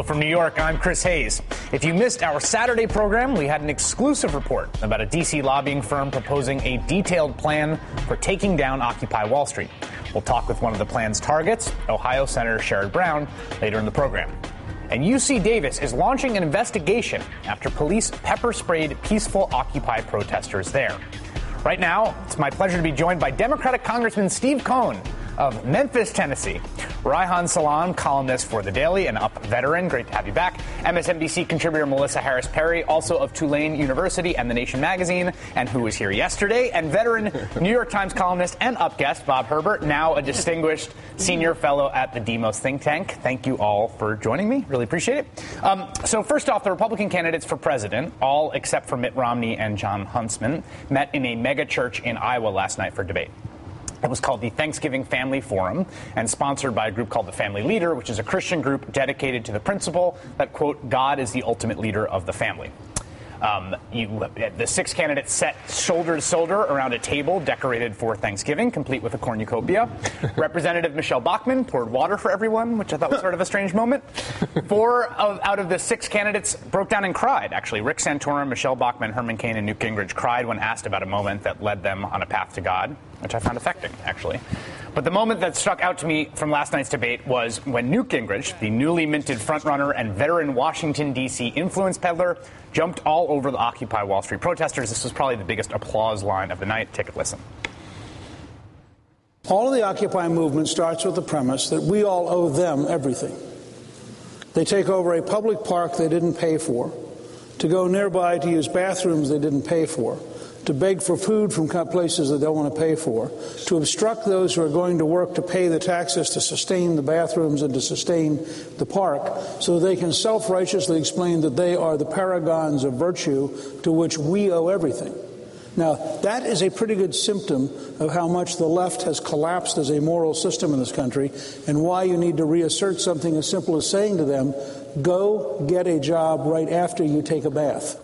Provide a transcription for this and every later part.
Hello from New York, I'm Chris Hayes. If you missed our Saturday program, we had an exclusive report about a D.C. lobbying firm proposing a detailed plan for taking down Occupy Wall Street. We'll talk with one of the plan's targets, Ohio Senator Sherrod Brown, later in the program. And UC Davis is launching an investigation after police pepper-sprayed peaceful Occupy protesters there. Right now, it's my pleasure to be joined by Democratic Congressman Steve Cohn of Memphis, Tennessee. Reihan Salam, columnist for The Daily and UP veteran. Great to have you back. MSNBC contributor Melissa Harris Perry, also of Tulane University and The Nation magazine, and who was here yesterday. And veteran New York Times columnist and UP guest Bob Herbert, now a distinguished senior fellow at the Demos think tank. Thank you all for joining me. Really appreciate it. So first off, the Republican candidates for president, all except for Mitt Romney and Jon Huntsman, met in a mega church in Iowa last night for debate. It was called the Thanksgiving Family Forum and sponsored by a group called the Family Leader, which is a Christian group dedicated to the principle that, quote, God is the ultimate leader of the family. The six candidates sat shoulder to shoulder around a table decorated for Thanksgiving, complete with a cornucopia. Representative Michelle Bachmann poured water for everyone, which I thought was sort of a strange moment. Out of the six candidates broke down and cried, actually. Rick Santorum, Michelle Bachmann, Herman Cain, and Newt Gingrich cried when asked about a moment that led them on a path to God, which I found affecting, actually. But the moment that stuck out to me from last night's debate was when Newt Gingrich, the newly minted frontrunner and veteran Washington, D.C. influence peddler, jumped all over the Occupy Wall Street protesters. This was probably the biggest applause line of the night. Take a listen. All of the Occupy movement starts with the premise that we all owe them everything. They take over a public park they didn't pay for, to go nearby to use bathrooms they didn't pay for, to beg for food from places they don't want to pay for, to obstruct those who are going to work to pay the taxes to sustain the bathrooms and to sustain the park, so they can self-righteously explain that they are the paragons of virtue to which we owe everything. Now, that is a pretty good symptom of how much the left has collapsed as a moral system in this country and why you need to reassert something as simple as saying to them, go get a job right after you take a bath.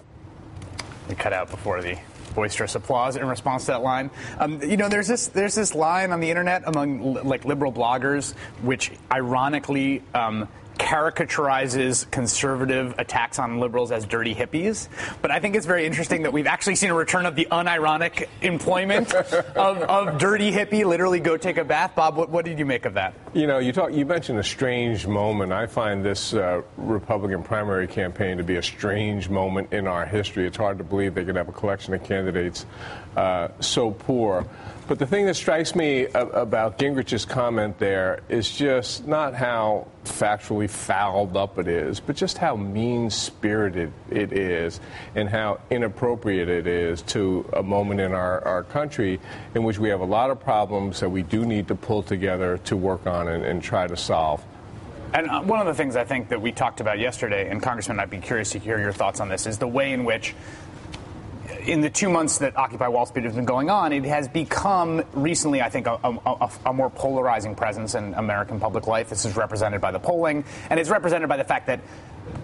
We cut out before the boisterous applause in response to that line. There's this line on the internet among liberal bloggers, which ironically caricaturizes conservative attacks on liberals as dirty hippies. But I think it's very interesting that we've actually seen a return of the unironic employment of dirty hippie, literally go take a bath. Bob, what did you make of that? You mentioned a strange moment. I find this Republican primary campaign to be a strange moment in our history. It's hard to believe they could have a collection of candidates so poor. But the thing that strikes me about Gingrich's comment there is just not how factually fouled up it is, but just how mean-spirited it is and how inappropriate it is to a moment in our country in which we have a lot of problems that we do need to pull together to work on and try to solve. And one of the things I think that we talked about yesterday, and Congressman, I'd be curious to hear your thoughts on this, is the way in which in the 2 months that Occupy Wall Street has been going on, it has become recently, I think, a more polarizing presence in American public life. This is represented by the polling, and it's represented by the fact that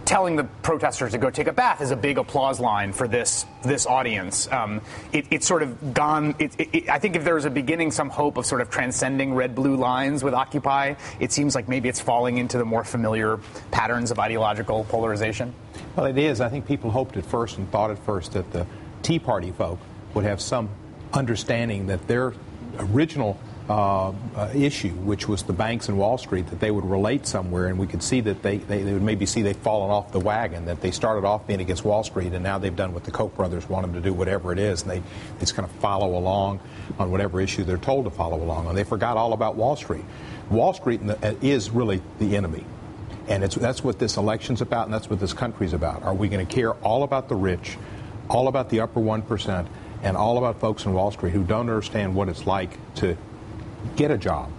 telling the protesters to go take a bath is a big applause line for this audience. It's sort of gone. I think if there was a beginning, some hope of sort of transcending red-blue lines with Occupy, it seems like maybe it's falling into the more familiar patterns of ideological polarization. Well, it is. I think people hoped at first and thought at first that the Tea Party folk would have some understanding that their original issue, which was the banks and Wall Street, that they would relate somewhere, and we could see that they would maybe see they've fallen off the wagon, that they started off being against Wall Street, and now they've done what the Koch brothers want them to do, whatever it is, and they just kind of follow along on whatever issue they're told to follow along on. They forgot all about Wall Street. Wall Street is really the enemy. And that's what this election's about, and that's what this country's about. Are we going to care all about the rich, all about the upper 1%, and all about folks in Wall Street who don't understand what it's like to get a job?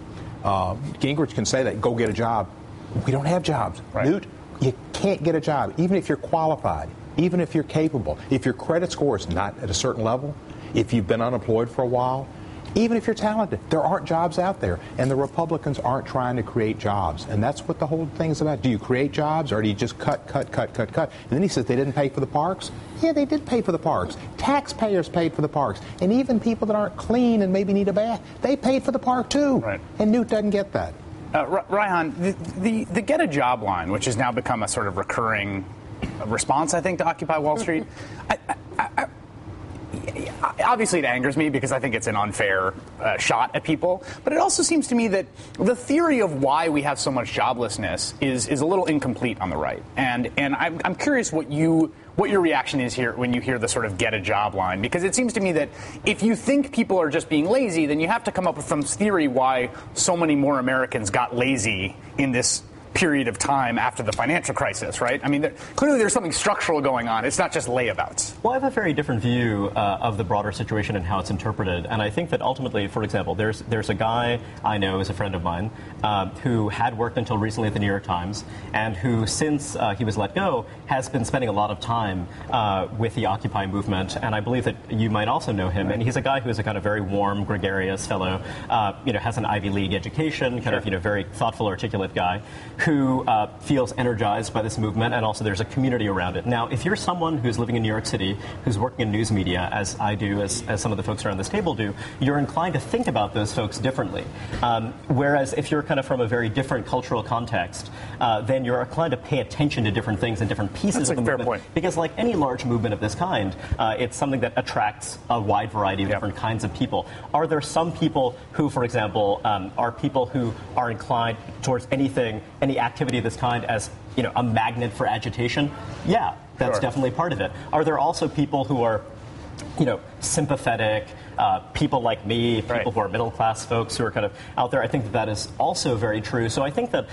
Gingrich can say that, go get a job. We don't have jobs. Right. Newt, you can't get a job, even if you're qualified, even if you're capable. If your credit score is not at a certain level, if you've been unemployed for a while, even if you're talented, there aren't jobs out there. And the Republicans aren't trying to create jobs. And that's what the whole thing is about. Do you create jobs, or do you just cut? And then he says they didn't pay for the parks. Yeah, they did pay for the parks. Taxpayers paid for the parks. And even people that aren't clean and maybe need a bath, they paid for the park too. Right. And Newt doesn't get that. Reihan, the Get a Job line, which has now become a sort of recurring response, I think, to Occupy Wall Street, obviously it angers me because I think it's an unfair shot at people. But it also seems to me that the theory of why we have so much joblessness is a little incomplete on the right. And I'm curious what your reaction is here when you hear the sort of Get a Job line, because it seems to me that if you think people are just being lazy, then you have to come up with some theory why so many more Americans got lazy in this period of time after the financial crisis, right? I mean, clearly there's something structural going on. It's not just layabouts. Well, I have a very different view of the broader situation and how it's interpreted. And I think that ultimately, for example, there's a guy I know, is a friend of mine, who had worked until recently at the New York Times, and who, since he was let go, has been spending a lot of time with the Occupy movement. And I believe that you might also know him. And he's a guy who is a kind of very warm, gregarious fellow, has an Ivy League education, kind of, very thoughtful, articulate guy, who feels energized by this movement, and also there's a community around it. Now, if you're someone who's living in New York City, who's working in news media, as I do, as some of the folks around this table do, you're inclined to think about those folks differently. Whereas if you're kind of from a very different cultural context, then you're inclined to pay attention to different things and different pieces of the movement. Point. Because like any large movement of this kind, it's something that attracts a wide variety of different kinds of people. Are there some people who, for example, are people who are inclined towards any activity of this kind as, a magnet for agitation? Yeah, that's definitely part of it. Are there also people who are, sympathetic, people like me, people who are middle-class folks who are kind of out there? I think that is also very true. So I think that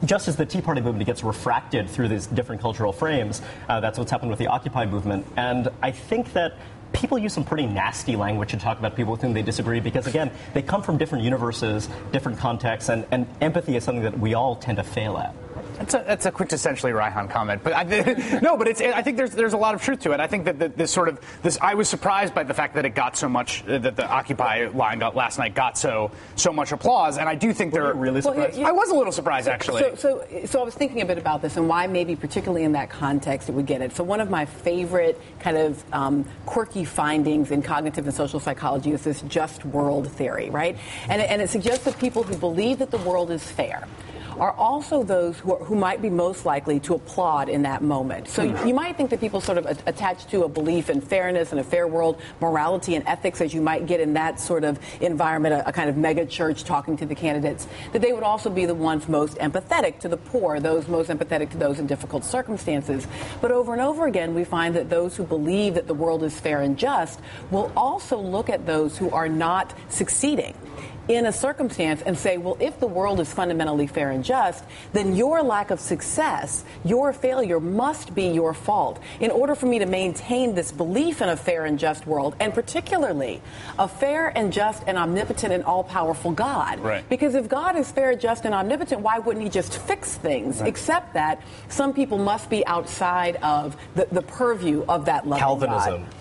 just as the Tea Party movement gets refracted through these different cultural frames, that's what's happened with the Occupy movement. And I think that people use some pretty nasty language to talk about people with whom they disagree because, again, they come from different universes, different contexts, and empathy is something that we all tend to fail at. That's a quintessentially Reihan comment, but I think there's a lot of truth to it. I think that this I was surprised by the fact that it got so much, that the Occupy line last night got so much applause, and I do think they're really surprised. I was a little surprised actually. So I was thinking a bit about this and why maybe particularly in that context it would get it. So one of my favorite kind of quirky findings in cognitive and social psychology is this just world theory, right? And it suggests that people who believe that the world is fair are also those who might be most likely to applaud in that moment. So you might think that people sort of attach to a belief in fairness and a fair world, morality and ethics, as you might get in that sort of environment, a kind of mega church talking to the candidates, that they would also be the ones most empathetic to the poor, those most empathetic to those in difficult circumstances. But over and over again, we find that those who believe that the world is fair and just will also look at those who are not succeeding in a circumstance and say, well, if the world is fundamentally fair and just, then your lack of success, your failure must be your fault. In order for me to maintain this belief in a fair and just world, and particularly a fair and just and omnipotent and all-powerful God. Right. Because if God is fair, just, and omnipotent, why wouldn't he just fix things? Right. Except that some people must be outside of the purview of that loving Calvinism. God.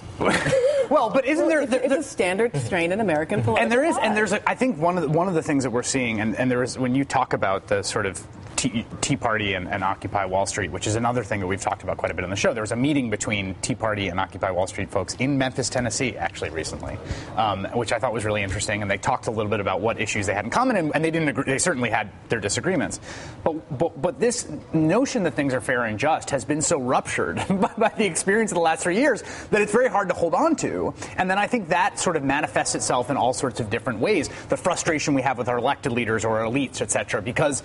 Well, but isn't there? It's a standard strain in American political life. And there's I think one of the things that we're seeing, and there is when you talk about the sort of Tea Party and Occupy Wall Street, which is another thing that we've talked about quite a bit on the show. There was a meeting between Tea Party and Occupy Wall Street folks in Memphis, Tennessee, actually recently, which I thought was really interesting. And they talked a little bit about what issues they had in common, and they didn't agree. They certainly had their disagreements. But this notion that things are fair and just has been so ruptured by the experience of the last 3 years that it's very hard to hold on to. And then I think that sort of manifests itself in all sorts of different ways. The frustration we have with our elected leaders or our elites, et cetera, because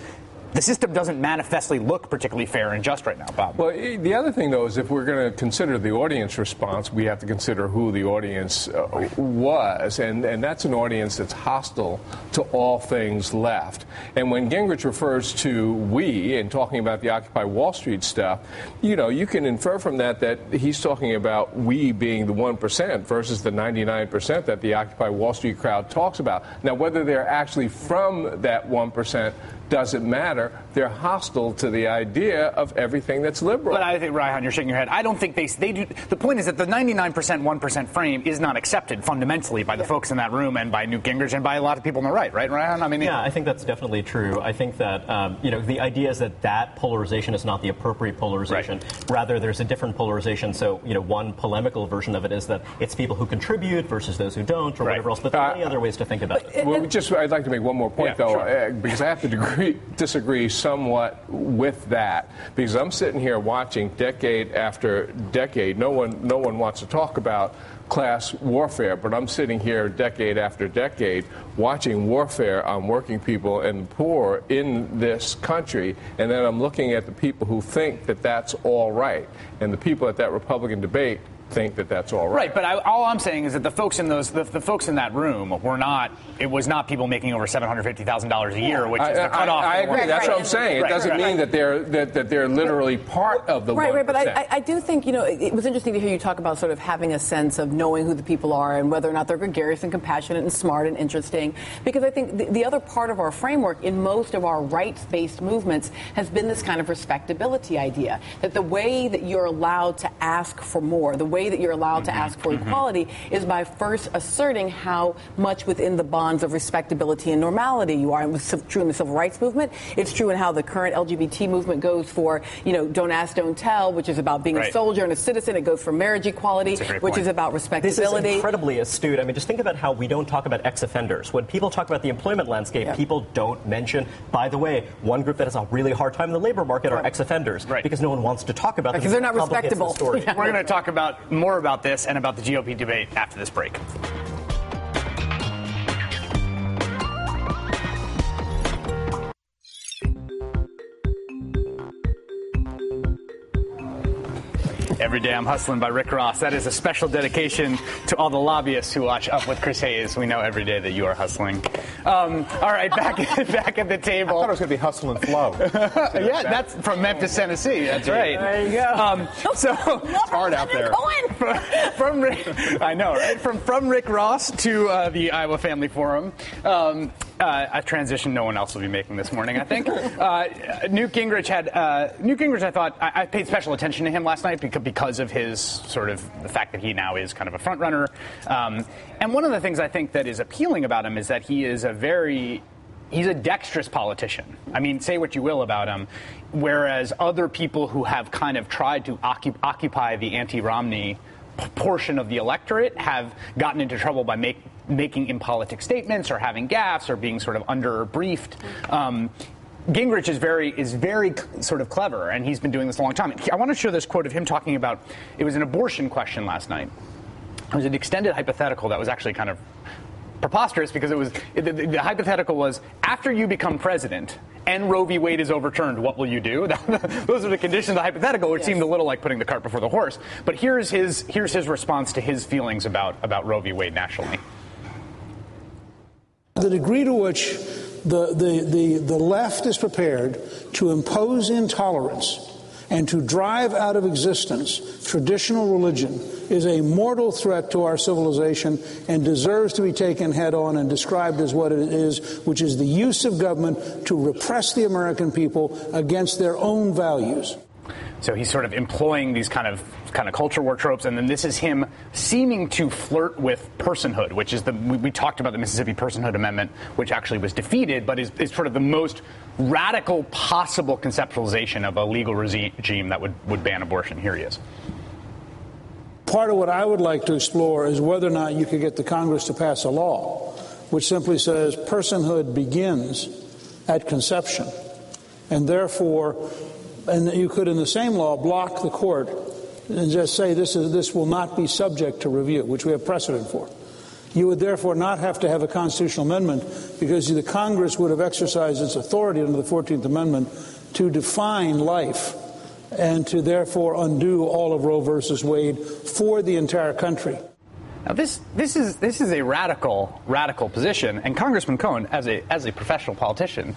the system doesn't manifestly look particularly fair and just right now, Bob. Well, the other thing, though, is if we're going to consider the audience response, we have to consider who the audience was. And that's an audience that's hostile to all things left. And when Gingrich refers to we and talking about the Occupy Wall Street stuff, you can infer from that he's talking about we being the 1% versus the 99% that the Occupy Wall Street crowd talks about. Now, whether they're actually from that 1%, doesn't matter. They're hostile to the idea of everything that's liberal. But I think, Reihan, you're shaking your head. I don't think they do. The point is that the 99%, 1% frame is not accepted fundamentally by the folks in that room and by Newt Gingrich and by a lot of people on the right, Reihan? I mean, yeah, I think that's definitely true. I think that, the idea is that polarization is not the appropriate polarization. Right. Rather, there's a different polarization. So, one polemical version of it is that it's people who contribute versus those who don't, or whatever else. But there are many other ways to think about it. Well, I'd like to make one more point, because I have to disagree somewhat with that. Because I'm sitting here watching decade after decade. No one wants to talk about class warfare, but I'm sitting here decade after decade watching warfare on working people and the poor in this country, and then I'm looking at the people who think that that's all right, and the people at that Republican debate think that that's all right. Right, but all I'm saying is that the folks in the folks in that room were not. It was not people making over $750,000 a year, which is the cutoff. I agree. That's what I'm saying. It doesn't mean that they're literally part of the 1%. Right. But I do think it was interesting to hear you talk about sort of having a sense of knowing who the people are and whether or not they're gregarious and compassionate and smart and interesting. Because I think the other part of our framework in most of our rights-based movements has been this kind of respectability idea, that the way that you're allowed to ask for more, the way that you're allowed to ask for equality is by first asserting how much within the bonds of respectability and normality you are. It was true in the civil rights movement. It's true in how the current LGBT movement goes for, don't ask, don't tell, which is about being a soldier and a citizen. It goes for marriage equality, which is about respectability. This is incredibly astute. I mean, just think about how we don't talk about ex-offenders. When people talk about the employment landscape, people don't mention, by the way, one group that has a really hard time in the labor market are ex-offenders. Right. Because no one wants to talk about them. Because they're not respectable. We're going to talk more about this and about the GOP debate after this break. Every Day I'm Hustling by Rick Ross. That is a special dedication to all the lobbyists who watch Up with Chris Hayes. We know every day that you are hustling. All right, back at the table. I thought it was going to be Hustle and Flow. Yeah, that's from Memphis, Tennessee. That's right. There you go. So it's hard out there. From Rick, I know, right? From Rick Ross to the Iowa Family Forum. A transition no one else will be making this morning, I think. Newt Gingrich, I thought, I paid special attention to him last night because of his sort of the fact that he now is kind of a front runner. And one of the things I think that is appealing about him is that he's a dexterous politician. I mean, say what you will about him. Whereas other people who have kind of tried to occupy the anti-Romney portion of the electorate have gotten into trouble by making impolitic statements or having gaffes or being sort of under-briefed. Gingrich is very sort of clever, and he's been doing this a long time. I want to show this quote of him talking about, it was an abortion question last night. It was an extended hypothetical that was actually kind of preposterous because the hypothetical was, after you become president and Roe v. Wade is overturned, what will you do? Those are the conditions of the hypothetical, which seemed a little like putting the cart before the horse. But here's his response to his feelings about Roe v. Wade nationally. The degree to which the left is prepared to impose intolerance and to drive out of existence traditional religion is a mortal threat to our civilization and deserves to be taken head on and described as what it is, which is the use of government to repress the American people against their own values. So he's sort of employing these kind of culture war tropes, and then this is him seeming to flirt with personhood, which is we talked about the Mississippi Personhood Amendment, which actually was defeated, but is sort of the most radical possible conceptualization of a legal regime that would ban abortion. Here he is. Part of what I would like to explore is whether or not you could get the Congress to pass a law which simply says personhood begins at conception, and therefore, and you could in the same law block the court and just say this will not be subject to review, which we have precedent for. You would therefore not have to have a constitutional amendment because the Congress would have exercised its authority under the 14th Amendment to define life and to therefore undo all of Roe versus Wade for the entire country. Now this is a radical position, and Congressman Cohen, as a professional politician,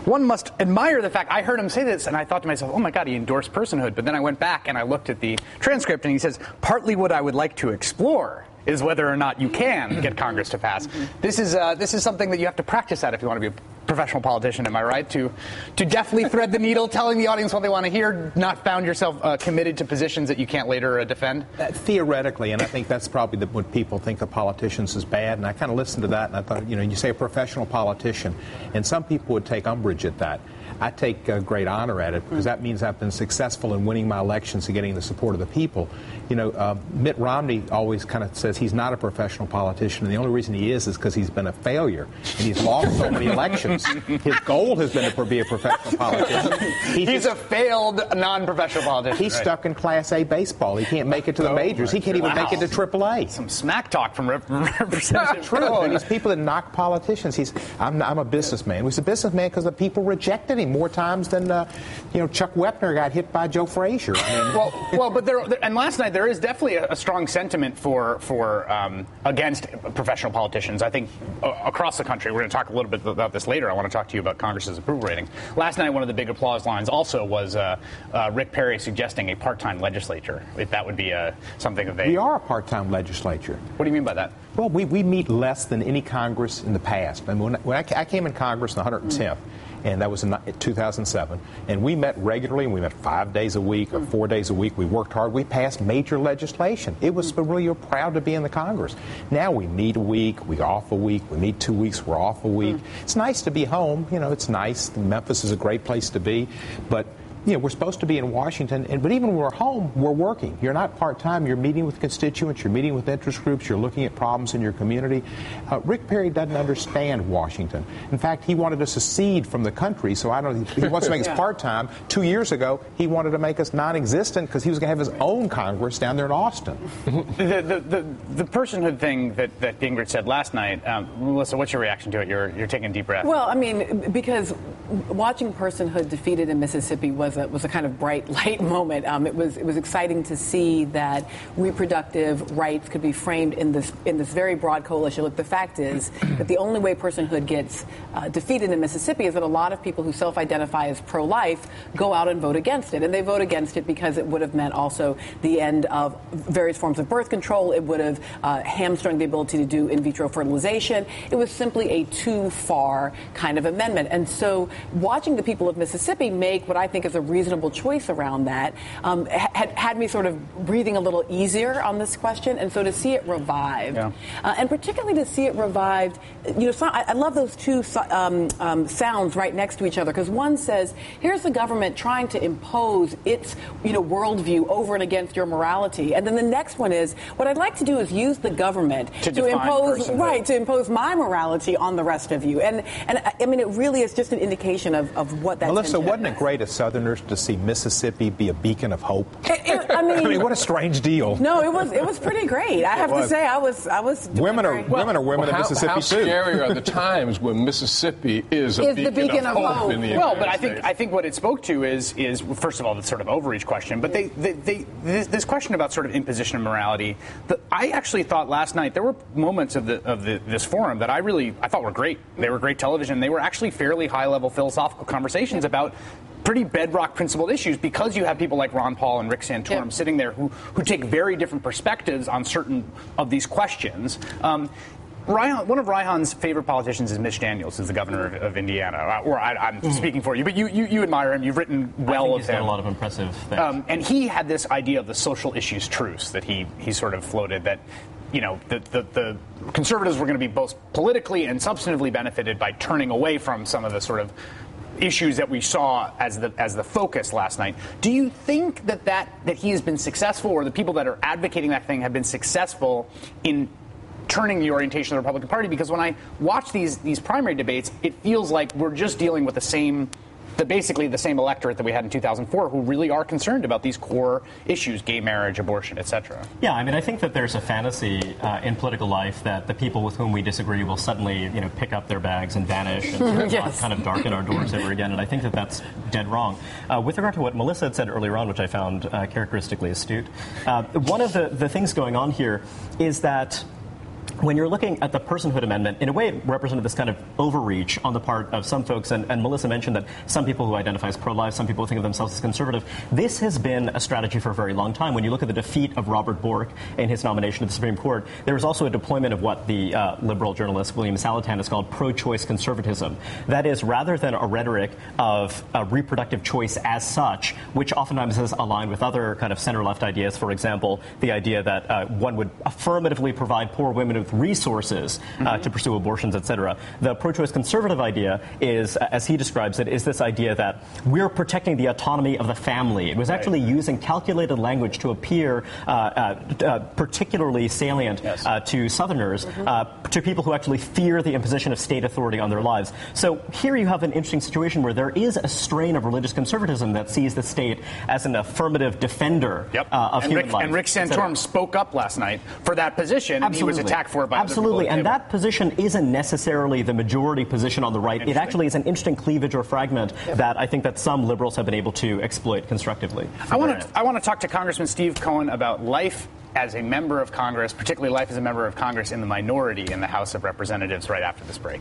one must admire the fact. I heard him say this, and I thought to myself, "Oh my God, he endorsed personhood." But then I went back and I looked at the transcript, and he says, "Partly what I would like to explore is whether or not you can get Congress to pass." This is something that you have to practice at if you want to be professional politician, am I right? To deftly thread the needle, telling the audience what they want to hear, not found yourself committed to positions that you can't later defend? Theoretically, and I think that's probably what people think of politicians as bad, and I kind of listened to that, and I thought, you say a professional politician, and some people would take umbrage at that. I take great honor at it because that means I've been successful in winning my elections and getting the support of the people. Mitt Romney always kind of says he's not a professional politician, and the only reason he is because he's been a failure and he's lost so many elections. His goal has been to be a professional politician. He's a failed non-professional politician. He's stuck in Class A baseball. He can't make it to the majors. He can't even make it to AAA. Some smack talk from Representative. Not true. And these people that knock politicians. I'm a businessman. He's a businessman because the people rejected him more times than Chuck Wepner got hit by Joe Frazier. And last night there is definitely a strong sentiment for against professional politicians. I think across the country. We're going to talk a little bit about this later. I want to talk to you about Congress's approval rating. Last night, one of the big applause lines also was Rick Perry suggesting a part-time legislature. If that would be something that they. We are a part-time legislature. What do you mean by that? Well, we meet less than any Congress in the past. I mean, when I came in Congress in the 110th. And that was in 2007. And we met regularly, and we met 5 days a week or 4 days a week. We worked hard. We passed major legislation. It was really proud to be in the Congress. Now we meet a week, we off a week, we meet 2 weeks, we're off a week. It's nice to be home. It's nice. Memphis is a great place to be. But we're supposed to be in Washington, but even when we're home, we're working. You're not part-time. You're meeting with constituents. You're meeting with interest groups. You're looking at problems in your community. Rick Perry doesn't understand Washington. In fact, he wanted to secede from the country, so he wants to make us part-time. 2 years ago, he wanted to make us non-existent because he was going to have his own Congress down there in Austin. The personhood thing that Ingrid said last night, Melissa, what's your reaction to it? You're taking a deep breath. Well, I mean, because watching personhood defeated in Mississippi was a kind of bright light moment. It was exciting to see that reproductive rights could be framed in this very broad coalition. Look, the fact is that the only way personhood gets defeated in Mississippi is that a lot of people who self-identify as pro-life go out and vote against it, and they vote against it because it would have meant also the end of various forms of birth control. It would have hamstrung the ability to do in vitro fertilization. It was simply a too far kind of amendment, and so watching the people of Mississippi make what I think is a reasonable choice around that had me sort of breathing a little easier on this question. And so to see it revived, and particularly to see it revived, I love those two sounds right next to each other, because one says, here's the government trying to impose its worldview over and against your morality, and then the next one is, what I'd like to do is use the government to impose my morality on the rest of you. And I mean, it really is just an indication of what that. Melissa, wasn't it great as Southerners to see Mississippi be a beacon of hope? I mean, what a strange deal. No, it was pretty great. I have to say, I was. Women are women in Mississippi how too. Scary are the times when Mississippi is the beacon of hope in the United States. I think what it spoke to is first of all the sort of overreach question, but this question about sort of imposition of morality. I actually thought last night there were moments of this forum that I thought were great. They were great television. They were actually fairly high-level philosophical conversations about pretty bedrock principled issues, because you have people like Ron Paul and Rick Santorum sitting there who take very different perspectives on certain of these questions. One of Reihan's favorite politicians is Mitch Daniels, who's the governor of Indiana. I'm speaking for you, but you admire him. You've written well of him. He's done a lot of impressive things. And he had this idea of the social issues truce that he sort of floated, that the conservatives were going to be both politically and substantively benefited by turning away from some of the sort of issues that we saw as the focus last night. Do you think that he has been successful, or the people that are advocating that thing have been successful in turning the orientation of the Republican Party? Because when I watch these primary debates, it feels like we're just dealing with basically the same electorate that we had in 2004, who really are concerned about these core issues: gay marriage, abortion, etc. Yeah, I mean, I think that there's a fantasy in political life that the people with whom we disagree will suddenly, pick up their bags and vanish and kind of darken our doors ever again. And I think that that's dead wrong. With regard to what Melissa had said earlier on, which I found characteristically astute, one of the things going on here is that when you're looking at the personhood amendment, in a way it represented this kind of overreach on the part of some folks, and Melissa mentioned that some people who identify as pro-life, some people think of themselves as conservative. This has been a strategy for a very long time. When you look at the defeat of Robert Bork in his nomination to the Supreme Court, there was also a deployment of what the liberal journalist William Salatin has called pro-choice conservatism. That is, rather than a rhetoric of reproductive choice as such, which oftentimes is aligned with other kind of center-left ideas, for example, the idea that one would affirmatively provide poor women with resources to pursue abortions, etc. The pro-choice conservative idea is, as he describes it, is this idea that we're protecting the autonomy of the family. It was actually using calculated language to appear particularly salient to Southerners, to people who actually fear the imposition of state authority on their lives. So here you have an interesting situation where there is a strain of religious conservatism that sees the state as an affirmative defender of human life. And Rick Santorum spoke up last night for that position, and he was attacked for it by Absolutely, and that position isn't necessarily the majority position on the right. It actually is an interesting cleavage or fragment that I think that some liberals have been able to exploit constructively. I want to talk to Congressman Steve Cohen about life as a member of Congress, particularly life as a member of Congress in the minority in the House of Representatives right after this break.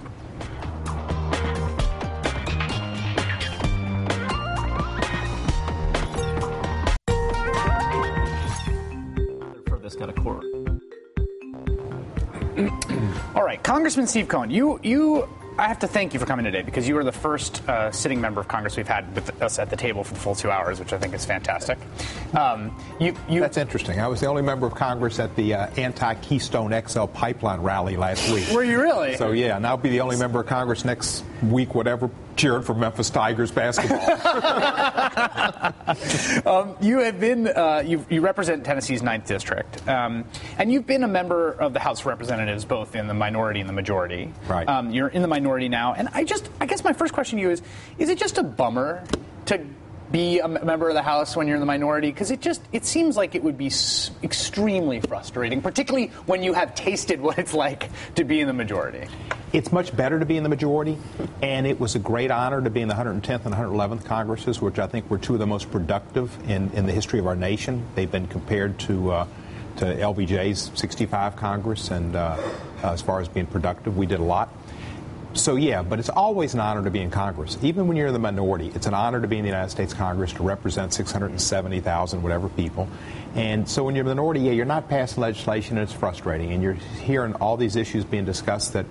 For this kind of court. All right, Congressman Steve Cohen, I have to thank you for coming today because you are the first sitting member of Congress we've had with us at the table for the full 2 hours, which I think is fantastic. That's interesting. I was the only member of Congress at the anti-Keystone XL pipeline rally last week. Were you really? So, yeah, and I'll be the only member of Congress next week, whatever, cheering for Memphis Tigers basketball. You have been, you represent Tennessee's 9th District, and you've been a member of the House of Representatives both in the minority and the majority. Right. You're in the minority now, and I guess my first question to you is it just a bummer to be a member of the House when you're in the minority? Because it seems like it would be extremely frustrating, particularly when you have tasted what it's like to be in the majority. It's much better to be in the majority, and it was a great honor to be in the 110th and 111th Congresses, which I think were two of the most productive in the history of our nation. They've been compared to LBJ's 65 Congress, and as far as being productive, we did a lot. So, yeah, but it's always an honor to be in Congress. Even when you're in the minority, it's an honor to be in the United States Congress to represent 670,000 whatever people. And so when you're in the minority, yeah, you're not passing legislation, and it's frustrating. And you're hearing all these issues being discussed that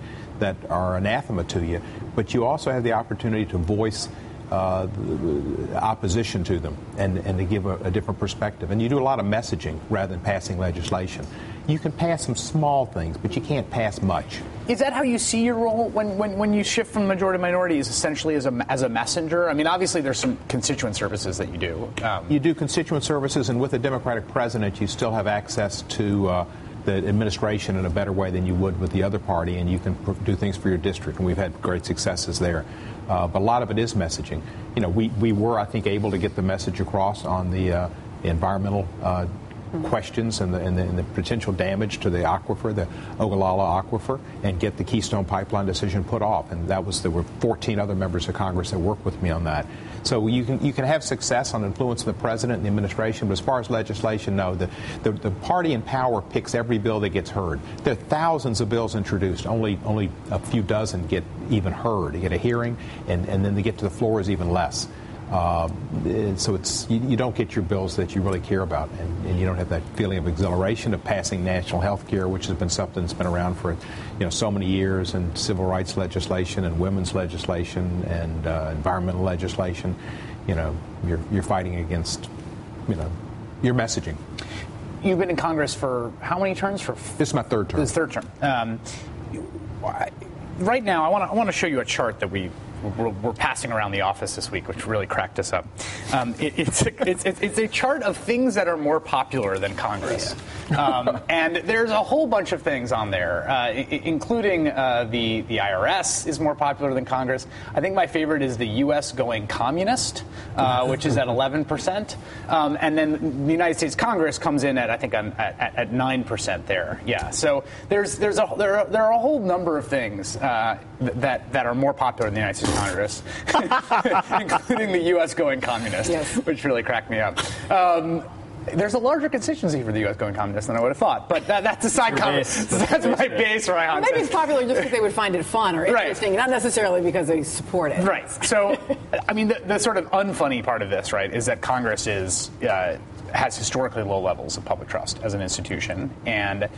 are anathema to you. But you also have the opportunity to voice opposition to them and to give a different perspective. And you do a lot of messaging rather than passing legislation. You can pass some small things, but you can't pass much. Is that how you see your role when you shift from majority to minority, is essentially as a messenger? I mean, obviously there's some constituent services that you do. You do constituent services, and with a Democratic president, you still have access to the administration in a better way than you would with the other party, and you can do things for your district, and we've had great successes there. But a lot of it is messaging. You know, we were, I think, able to get the message across on the environmental questions and the potential damage to the aquifer, the Ogallala Aquifer, and get the Keystone Pipeline decision put off. And there were 14 other members of Congress that worked with me on that. So you can have success on influencing the president and the administration, but as far as legislation, no. The party in power picks every bill that gets heard. There are thousands of bills introduced. Only a few dozen get even heard. You get a hearing, and then they get to the floor is even less. So you don't get your bills that you really care about, and you don't have that feeling of exhilaration of passing national health care, which has been something that's been around for so many years, and civil rights legislation and women's legislation and environmental legislation. You're fighting against your messaging. You've been in Congress for how many terms? This is my third term. This is third term. Right now, I want to show you a chart that we're passing around the office this week, which really cracked us up. It's a chart of things that are more popular than Congress. And there's a whole bunch of things on there, including the IRS is more popular than Congress. I think my favorite is the U.S. going communist, which is at 11%. And then the United States Congress comes in at, I think, at 9% there. Yeah. So there are a whole number of things that are more popular than the United States Congress, including the U.S. going communist, yes, which really cracked me up. There's a larger constituency for the U.S. going communist than I would have thought, but that's a side comment. That's my base for my maybe it's popular just because they would find it fun or interesting, not necessarily because they support it. Right. So, I mean, the sort of unfunny part of this, right, is that Congress has historically low levels of public trust as an institution, and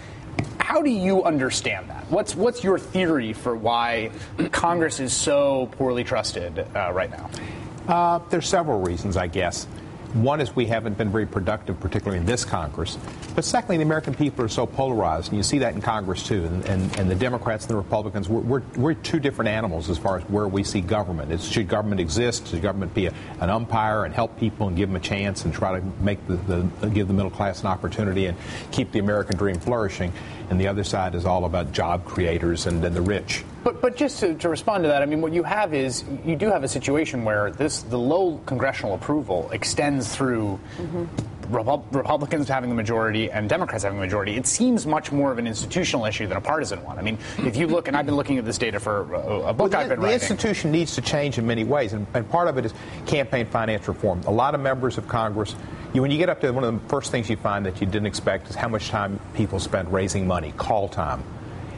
how do you understand that? What's your theory for why Congress is so poorly trusted right now? There's several reasons, I guess. One is we haven't been very productive, particularly in this Congress. But secondly, the American people are so polarized, and you see that in Congress, too. And the Democrats and the Republicans, we're two different animals as far as where we see government. Should government exist? Should government be an umpire and help people and give them a chance and try to make give the middle class an opportunity and keep the American dream flourishing? And the other side is all about job creators and the rich. But just to respond to that, I mean, what you have is you do have a situation where the low congressional approval extends through Republicans having the majority and Democrats having the majority. It seems much more of an institutional issue than a partisan one. I mean, if you look, and I've been looking at this data for a book I've been writing. The institution needs to change in many ways, and part of it is campaign finance reform. A lot of members of Congress, when you get up to one of the first things you find that you didn't expect is how much time people spend raising money, call time.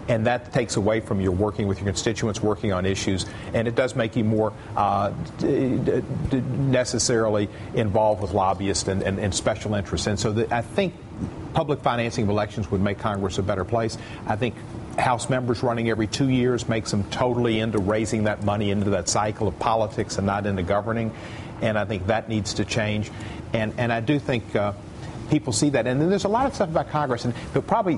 And that takes away from your working with your constituents, working on issues, and it does make you more necessarily involved with lobbyists and special interests. And so I think public financing of elections would make Congress a better place. I think House members running every 2 years makes them totally into raising that money into that cycle of politics and not into governing. And I think that needs to change. And I do think people see that. And then there's a lot of stuff about Congress, but probably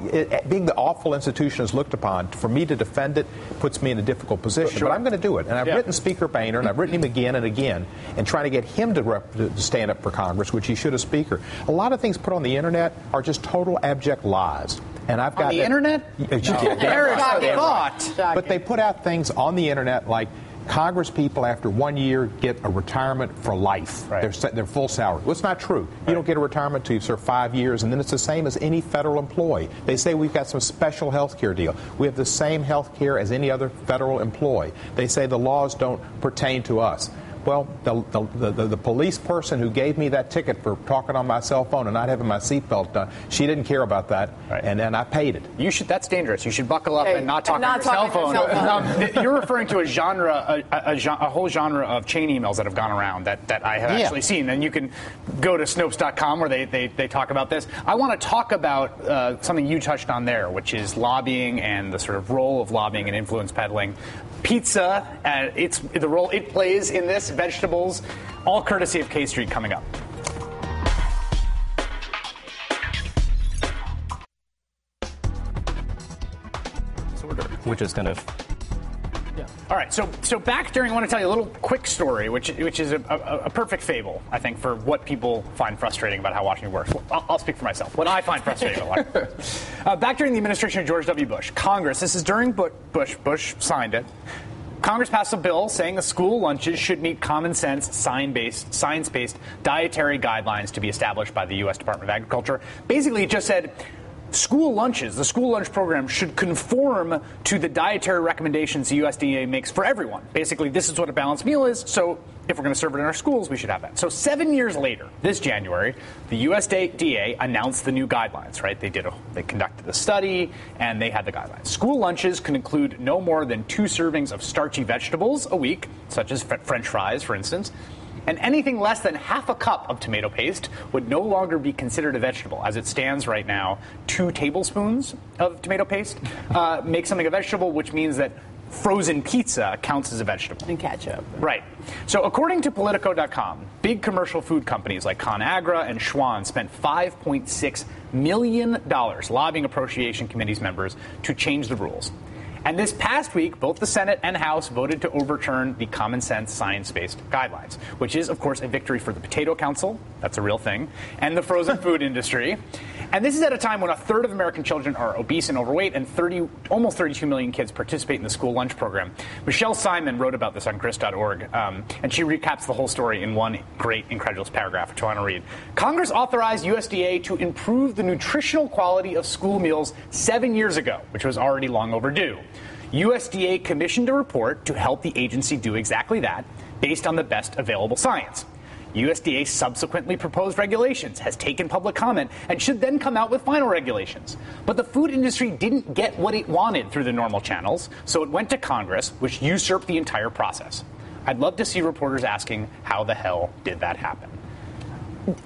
being the awful institution is looked upon, for me to defend it puts me in a difficult position. Sure. But I'm going to do it. And I've written Speaker Boehner, and I've written him again and again, and trying to get him to stand up for Congress, which he should as Speaker. A lot of things put on the Internet are just total abject lies. And I've got on the Internet? There is a thought. But they put out things on the Internet like Congress people after 1 year get a retirement for life. Right. They're full salary. Well, it's not true. You don't get a retirement until you serve 5 years, and then it's the same as any federal employee. They say we've got some special health care deal. We have the same health care as any other federal employee. They say the laws don't pertain to us. Well, the police person who gave me that ticket for talking on my cell phone and not having my seatbelt done, she didn't care about that, and I paid it. That's dangerous. You should buckle up and not talk on your cell phone. You're referring to a whole genre of chain emails that have gone around that I have actually seen, and you can go to Snopes.com where they talk about this. I want to talk about something you touched on there, which is lobbying and the sort of role of lobbying and influence peddling. Pizza, it's the role it plays in this, vegetables, all courtesy of K Street coming up. Which is kind of... Yeah. All right, so back during, I want to tell you a little quick story, which is a perfect fable, I think, for what people find frustrating about how Washington works. Well, I'll speak for myself. What I find frustrating back during the administration of George W. Bush, Congress, this is during Bush signed it, Congress passed a bill saying the school lunches should meet common sense, science-based dietary guidelines to be established by the U.S. Department of Agriculture. Basically, it just said school lunches, the school lunch program, should conform to the dietary recommendations the USDA makes for everyone. Basically, this is what a balanced meal is, so if we're going to serve it in our schools, we should have that. So 7 years later, this January, the USDA announced the new guidelines, right? They conducted a study, and they had the guidelines. School lunches can include no more than 2 servings of starchy vegetables a week, such as French fries, for instance. And anything less than half a cup of tomato paste would no longer be considered a vegetable. As it stands right now, 2 tablespoons of tomato paste make something a vegetable, which means that frozen pizza counts as a vegetable. And ketchup. Right. So according to Politico.com, big commercial food companies like ConAgra and Schwan spent $5.6 million lobbying appropriation committees members to change the rules. And this past week, both the Senate and House voted to overturn the common sense science-based guidelines, which is, of course, a victory for the Potato Council, that's a real thing, and the frozen food industry. And this is at a time when a third of American children are obese and overweight, and almost 32 million kids participate in the school lunch program. Michelle Simon wrote about this on Grist.org, and she recaps the whole story in one great, incredulous paragraph, which I want to read. Congress authorized USDA to improve the nutritional quality of school meals 7 years ago, which was already long overdue. USDA commissioned a report to help the agency do exactly that, based on the best available science. USDA subsequently proposed regulations, has taken public comment, and should then come out with final regulations. But the food industry didn't get what it wanted through the normal channels, so it went to Congress, which usurped the entire process. I'd love to see reporters asking, how the hell did that happen?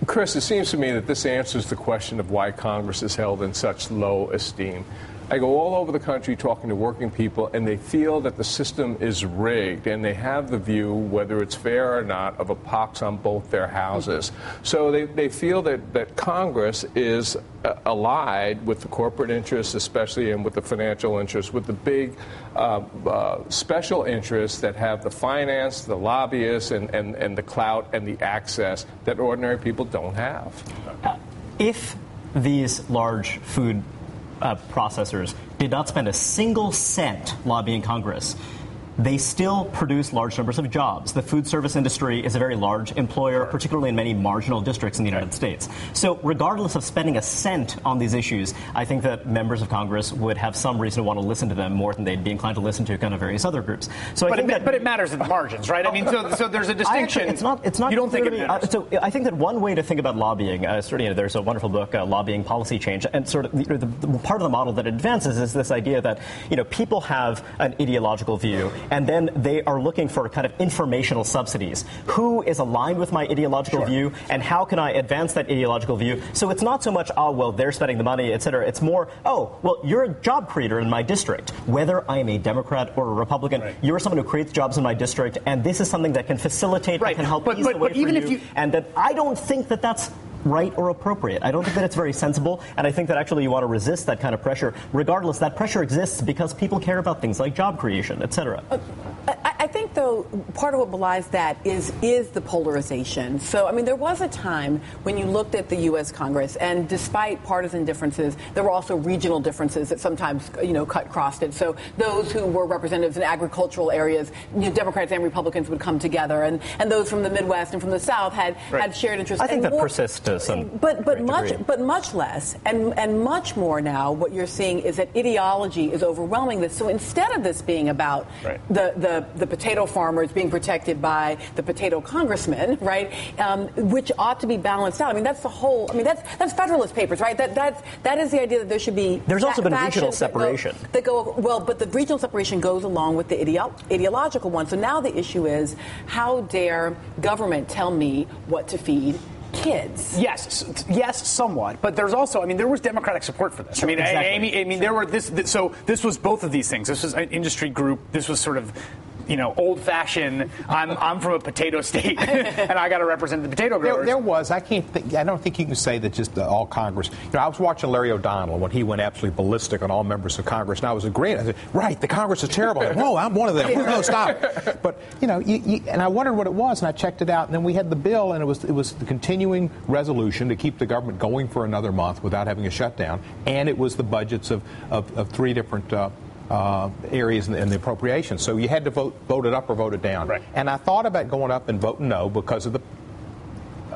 Chris, it seems to me that this answers the question of why Congress is held in such low esteem. I go all over the country talking to working people, and they feel that the system is rigged, and they have the view, whether it's fair or not, of a pox on both their houses. So they feel that Congress is allied with the corporate interests, especially, and with the financial interests, with the big special interests that have the finance, the lobbyists, and the clout and the access that ordinary people don't have. If these large food processors did not spend a single cent lobbying Congress, they still produce large numbers of jobs. The food service industry is a very large employer, particularly in many marginal districts in the United States. So regardless of spending a cent on these issues, I think that members of Congress would have some reason to want to listen to them more than they'd be inclined to listen to kind of various other groups. So but it matters at the margins, right? I mean, so there's a distinction. It's not you don't clearly, think it matters? So I think that one way to think about lobbying, there's a wonderful book, Lobbying Policy Change, and sort of the part of the model that it advances is this idea that, people have an ideological view, and then they are looking for kind of informational subsidies. Who is aligned with my ideological view, and how can I advance that ideological view? So it's not so much, they're spending the money, et cetera. It's more, you're a job creator in my district. Whether I am a Democrat or a Republican, you're someone who creates jobs in my district, and this is something that can facilitate, that can help ease the way for you. And that I don't think that that's right or appropriate. I don't think that it's very sensible, and I think that actually you want to resist that kind of pressure. Regardless, that pressure exists because people care about things like job creation, et cetera. I think, though, part of what belies that is the polarization. So, I mean, there was a time when you looked at the U.S. Congress, and despite partisan differences, there were also regional differences that sometimes, cut crossed it. So those who were representatives in agricultural areas, Democrats and Republicans would come together, and those from the Midwest and from the South had shared interests. I think that persists to some but much less, and much more now. What you're seeing is that ideology is overwhelming this. So instead of this being about the potato farmers being protected by the potato congressman, right, which ought to be balanced out. I mean, that's the whole. I mean, that's Federalist Papers, right? That is the idea that there should be. There's also been regional separation. But the regional separation goes along with the ideological one. So now the issue is, how dare government tell me what to feed kids? Yes, somewhat. But there's also, there was Democratic support for this. Sure, exactly. There were so this was both of these things. This was an industry group. This was sort of, old-fashioned. I'm from a potato state, and I got to represent the potato growers. There was. I don't think you can say that just all Congress. I was watching Larry O'Donnell when he went absolutely ballistic on all members of Congress, and I was agreeing. I said, right, the Congress is terrible. Whoa, I'm one of them. No, stop. But and I wondered what it was, and I checked it out, and then we had the bill, and it was the continuing resolution to keep the government going for another month without having a shutdown, and it was the budgets of three different areas in the appropriations. So you had to vote it up or vote it down. Right. And I thought about going up and voting no because of the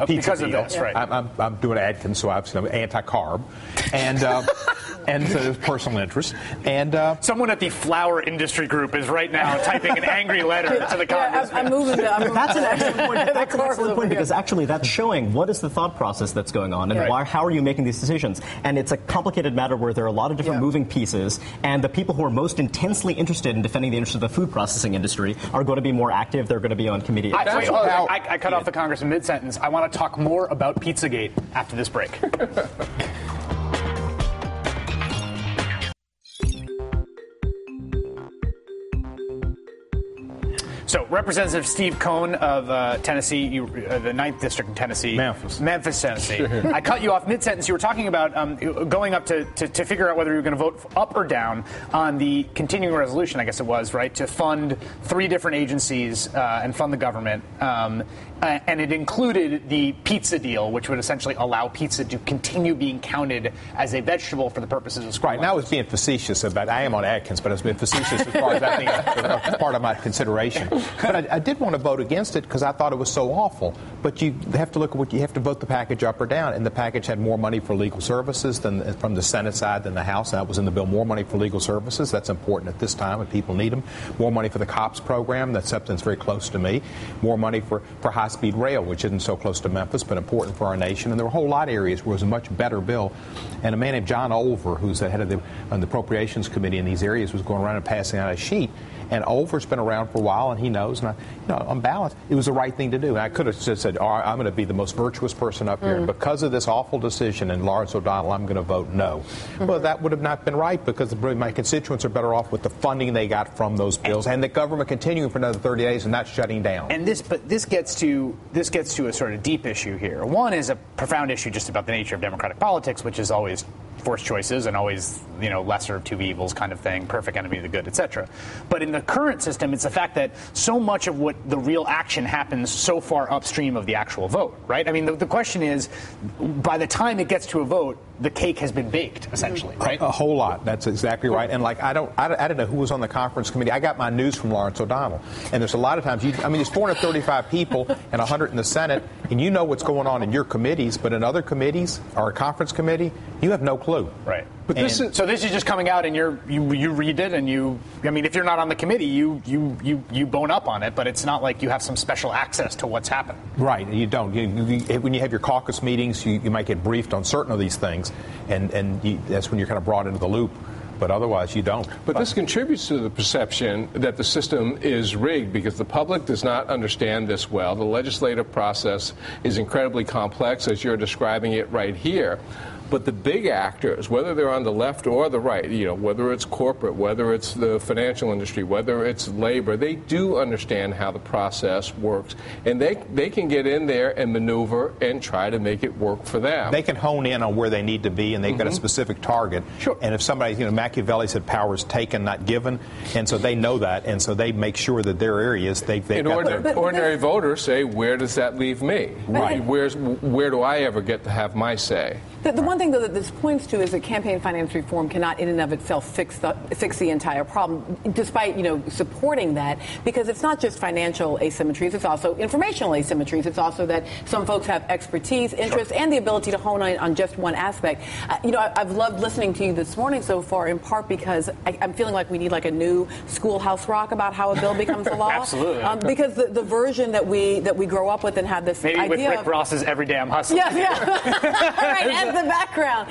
pizza deal. Of this, right. I'm doing Atkins, so I'm anti-carb. And so there's personal interest. And someone at the flour industry group is right now typing an angry letter to the Congress. I'm moving. That's an excellent point. That's an excellent point because actually that's showing what is the thought process that's going on and how are you making these decisions. And it's a complicated matter where there are a lot of different moving pieces, and the people who are most intensely interested in defending the interests of the food processing industry are going to be more active. They're going to be on committee. I cut off the Congress in mid-sentence. I want to talk more about Pizzagate after this break. So, Representative Steve Cohn of Tennessee, the 9th District in Tennessee. Memphis, Tennessee. I cut you off mid-sentence. You were talking about going up to figure out whether you were going to vote up or down on the continuing resolution, I guess it was, right, to fund 3 different agencies and fund the government. And it included the pizza deal, which would essentially allow pizza to continue being counted as a vegetable for the purposes of school. Right. Now I was being facetious about, I am on Atkins, but I was being facetious as far as I think that's part of my consideration. But I did want to vote against it because I thought it was so awful. But you have to look at what you have to vote the package up or down. And the package had more money for legal services than from the Senate side than the House. That was in the bill. More money for legal services. That's important at this time, and people need them. More money for the COPS program. That's something that's very close to me. More money for high-speed rail, which isn't so close to Memphis, but important for our nation. And there were a whole lot of areas where it was a much better bill. And a man named John Olver, who's the head of the Appropriations Committee in these areas, was going around and passing out a sheet. And Olver's been around for a while, and he knows. And on balance, it was the right thing to do. And I could have just said, I'm going to be the most virtuous person up here. And because of this awful decision in Lawrence O'Donnell, I'm going to vote no. Well, that would have not been right because my constituents are better off with the funding they got from those bills and the government continuing for another 30 days and not shutting down. And this gets to a sort of deep issue here. One is a profound issue just about the nature of democratic politics, which is always forced choices and always, lesser of two evils kind of thing, perfect enemy of the good, etc. But in the current system, it's the fact that so much of what the real action happens so far upstream of the actual vote, right? I mean, the question is, by the time it gets to a vote, the cake has been baked, essentially, right? A whole lot. That's exactly right. And I don't know who was on the conference committee. I got my news from Lawrence O'Donnell. And there's a lot of times, there's 435 people and 100 in the Senate, and you know what's going on in your committees, but in other committees or a conference committee, you have no clue. Right. But this is just coming out, and you read it, and if you're not on the committee, you bone up on it, but it's not like you have some special access to what's happening. Right. You don't. When you have your caucus meetings, you might get briefed on certain of these things, and that's when you're kind of brought into the loop. But otherwise, you don't. But this contributes to the perception that the system is rigged because the public does not understand this well. The legislative process is incredibly complex, as you're describing it right here. But the big actors, whether they're on the left or the right, whether it's corporate, whether it's the financial industry, whether it's labor, they do understand how the process works. And they can get in there and maneuver and try to make it work for them. They can hone in on where they need to be, and they've got a specific target. Sure. And if somebody, Machiavelli said power is taken, not given, and so they know that, and so they make sure that their areas, they've got ordinary voters say, where does that leave me? Right. Where do I ever get to have my say? The one thing, though, that this points to is that campaign finance reform cannot in and of itself fix the entire problem, despite, supporting that, because it's not just financial asymmetries, it's also informational asymmetries. It's also that some folks have expertise, interest, and the ability to hone in on just one aspect. I've loved listening to you this morning so far, in part because I'm feeling like we need like a new Schoolhouse Rock about how a bill becomes a law. Absolutely. Because the version that we grow up with and have this maybe idea with Rick Ross's Every Damn Hustle. Yeah. Right, the background.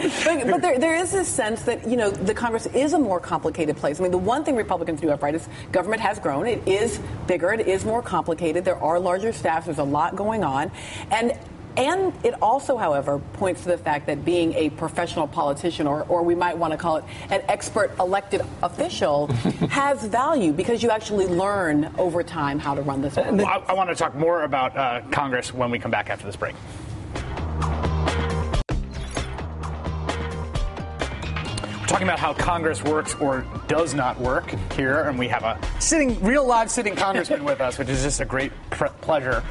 But there is this sense that, the Congress is a more complicated place. The one thing Republicans do have right is government has grown. It is bigger. It is more complicated. There are larger staffs. There's a lot going on. And it also, however, points to the fact that being a professional politician, or we might want to call it an expert elected official, has value because you actually learn over time how to run this. I want to talk more about Congress when we come back after this break. Talking about how Congress works or does not work here, and we have a real live sitting congressman with us, which is just a great pleasure.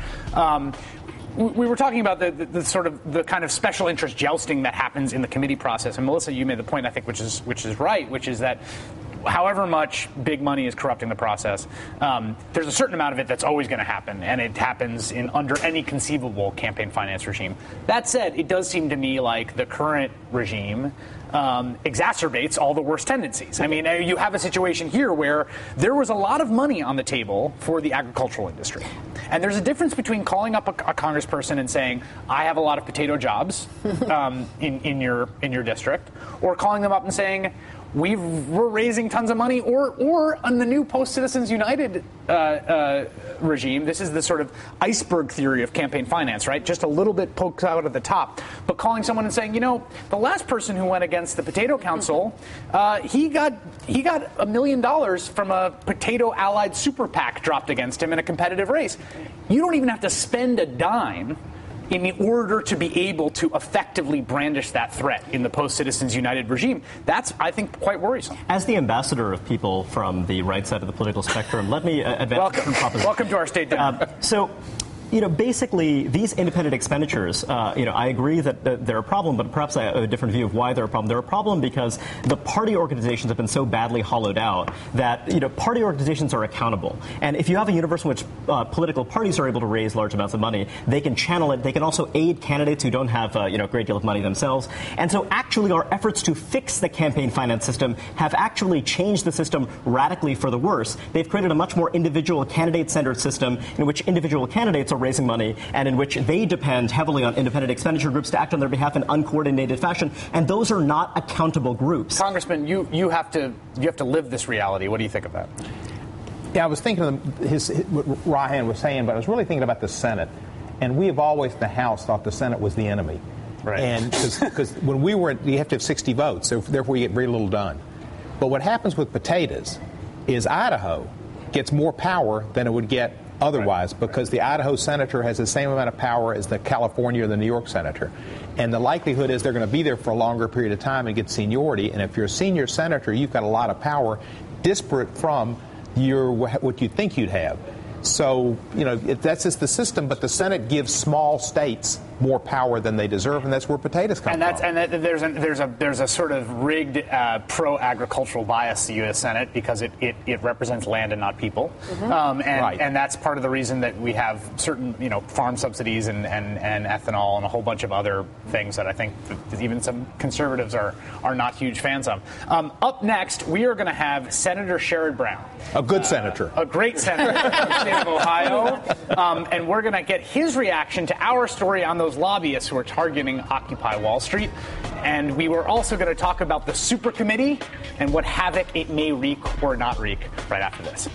We were talking about the sort of the kind of special interest jousting that happens in the committee process, and Melissa, you made the point I think which is right, which is that however much big money is corrupting the process, there's a certain amount of it that's always going to happen, and it happens under any conceivable campaign finance regime. That said, it does seem to me like the current regime exacerbates all the worst tendencies. You have a situation here where there was a lot of money on the table for the agricultural industry. And there's a difference between calling up a congressperson and saying, I have a lot of potato jobs in your district, or calling them up and saying, we're raising tons of money, or on the new Post-Citizens United regime, this is the sort of iceberg theory of campaign finance, right? Just a little bit pokes out at the top. But calling someone and saying, the last person who went against the Potato Council, he got $1 million from a potato allied super PAC dropped against him in a competitive race. You don't even have to spend a dime in order to be able to effectively brandish that threat in the Post-Citizens United regime. That's, I think, quite worrisome. As the ambassador of people from the right side of the political spectrum, let me advance a different proposition. Welcome to our state dinner. So basically, these independent expenditures, I agree that they're a problem, but perhaps I have a different view of why they're a problem. They're a problem because the party organizations have been so badly hollowed out that, party organizations are accountable. And if you have a universe in which political parties are able to raise large amounts of money, they can channel it. They can also aid candidates who don't have, a great deal of money themselves. And so actually our efforts to fix the campaign finance system have actually changed the system radically for the worse. They've created a much more individual candidate-centered system in which individual candidates are raising money and in which they depend heavily on independent expenditure groups to act on their behalf in uncoordinated fashion, and those are not accountable groups. Congressman, you have to live this reality. What do you think of that? Yeah, I was thinking of what Ryan was saying, but I was really thinking about the Senate. And we have always in the House thought the Senate was the enemy. Right. And because when we were, you have to have 60 votes, so therefore you get very little done. But what happens with potatoes is Idaho gets more power than it would get otherwise, because the Idaho senator has the same amount of power as the California or the New York senator. And the likelihood is they're going to be there for a longer period of time and get seniority. And if you're a senior senator, you've got a lot of power disparate from what you think you'd have. So, that's just the system, but the Senate gives small states more power than they deserve, and that's where potatoes come from. And there's a sort of rigged pro-agricultural bias to the U.S. Senate because it represents land and not people. Mm-hmm. And that's part of the reason that we have certain, farm subsidies and ethanol and a whole bunch of other things that I think that even some conservatives are not huge fans of. Up next, we are going to have Senator Sherrod Brown. A good senator. A great senator from the state of Ohio. And we're going to get his reaction to our story on those lobbyists who are targeting Occupy Wall Street. And we were also going to talk about the super committee and what havoc it may wreak or not wreak right after this.